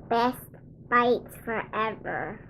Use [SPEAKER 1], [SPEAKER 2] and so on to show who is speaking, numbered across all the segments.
[SPEAKER 1] Best bites forever.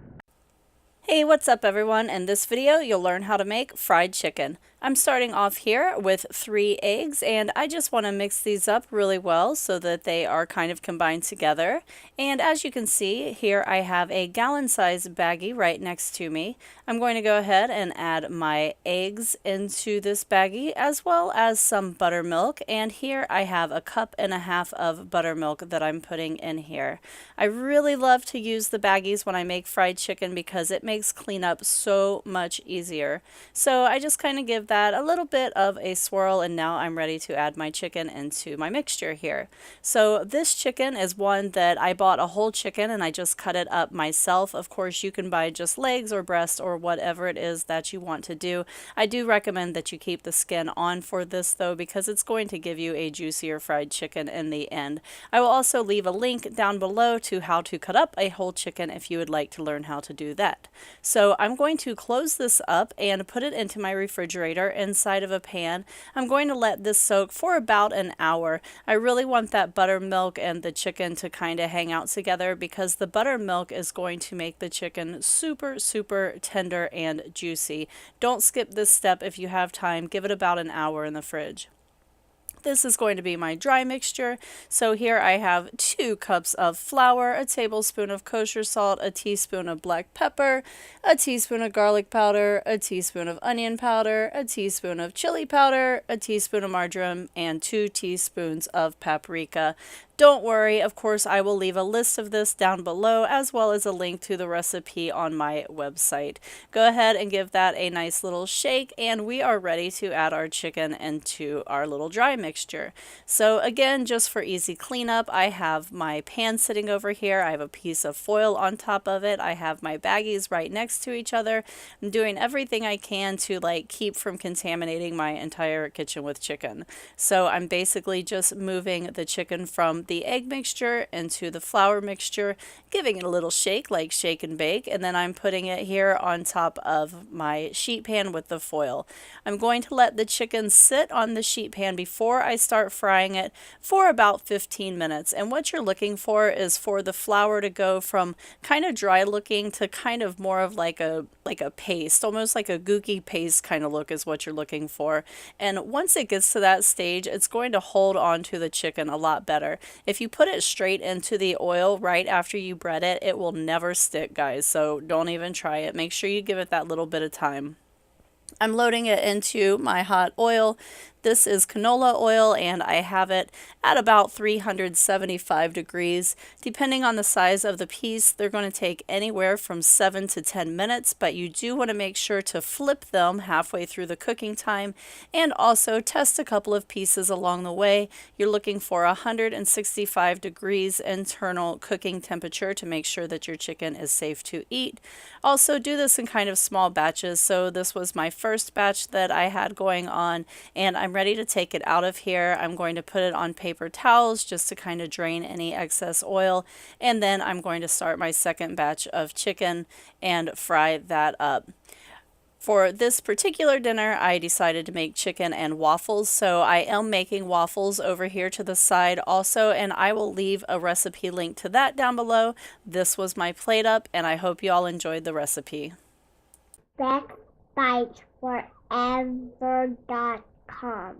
[SPEAKER 2] Hey, what's up everyone? In this video, you'll learn how to make fried chicken. I'm starting off here with 3 eggs, and I just want to mix these up really well so that they are kind of combined together. And as you can see, here I have a gallon-sized baggie right next to me. I'm going to go ahead and add my eggs into this baggie, as well as some buttermilk, and here I have a 1.5 cups of buttermilk that I'm putting in here. I really love to use the baggies when I make fried chicken because it makes cleanup so much easier. So I just kind of give that a little bit of a swirl, and now I'm ready to add my chicken into my mixture here. So this chicken is one that I bought a whole chicken and I just cut it up myself. Of course, you can buy just legs or breast or whatever it is that you want to do. I do recommend that you keep the skin on for this though, because it's going to give you a juicier fried chicken in the end. I will also leave a link down below to how to cut up a whole chicken if you would like to learn how to do that. So I'm going to close this up and put it into my refrigerator inside of a pan. I'm going to let this soak for about an hour. I really want that buttermilk and the chicken to kind of hang out together because the buttermilk is going to make the chicken super, super tender and juicy. Don't skip this step if you have time. Give it about an hour in the fridge. This is going to be my dry mixture. So here I have 2 cups of flour, a tablespoon of kosher salt, a teaspoon of black pepper, a teaspoon of garlic powder, a teaspoon of onion powder, a teaspoon of chili powder, a teaspoon of marjoram, and 2 teaspoons of paprika. Don't worry, of course, I will leave a list of this down below as well as a link to the recipe on my website. Go ahead and give that a nice little shake, and we are ready to add our chicken into our little dry mixture. So again, just for easy cleanup, I have my pan sitting over here. I have a piece of foil on top of it. I have my baggies right next to each other. I'm doing everything I can to keep from contaminating my entire kitchen with chicken. So I'm basically just moving the chicken from the egg mixture into the flour mixture, giving it a little shake like shake and bake, and then I'm putting it here on top of my sheet pan with the foil. I'm going to let the chicken sit on the sheet pan before I start frying it for about 15 minutes. And what you're looking for is for the flour to go from kind of dry looking to kind of more of like a paste, almost like a gooky paste kind of look is what you're looking for. And once it gets to that stage, it's going to hold on to the chicken a lot better. If you put it straight into the oil right after you bread it, it will never stick, guys. So don't even try it. Make sure you give it that little bit of time. I'm loading it into my hot oil. This is canola oil, and I have it at about 375 degrees. Depending on the size of the piece, they're going to take anywhere from 7 to 10 minutes, but you do want to make sure to flip them halfway through the cooking time and also test a couple of pieces along the way. You're looking for 165 degrees internal cooking temperature to make sure that your chicken is safe to eat. Also, do this in kind of small batches. So this was my first batch that I had going on, and I'm ready to take it out of here. I'm going to put it on paper towels just to kind of drain any excess oil, and then I'm going to start my second batch of chicken and fry that up. For this particular dinner, I decided to make chicken and waffles, so I am making waffles over here to the side also, and I will leave a recipe link to that down below. This was my plate up, and I hope you all enjoyed the recipe.
[SPEAKER 1] Best bites forever.com.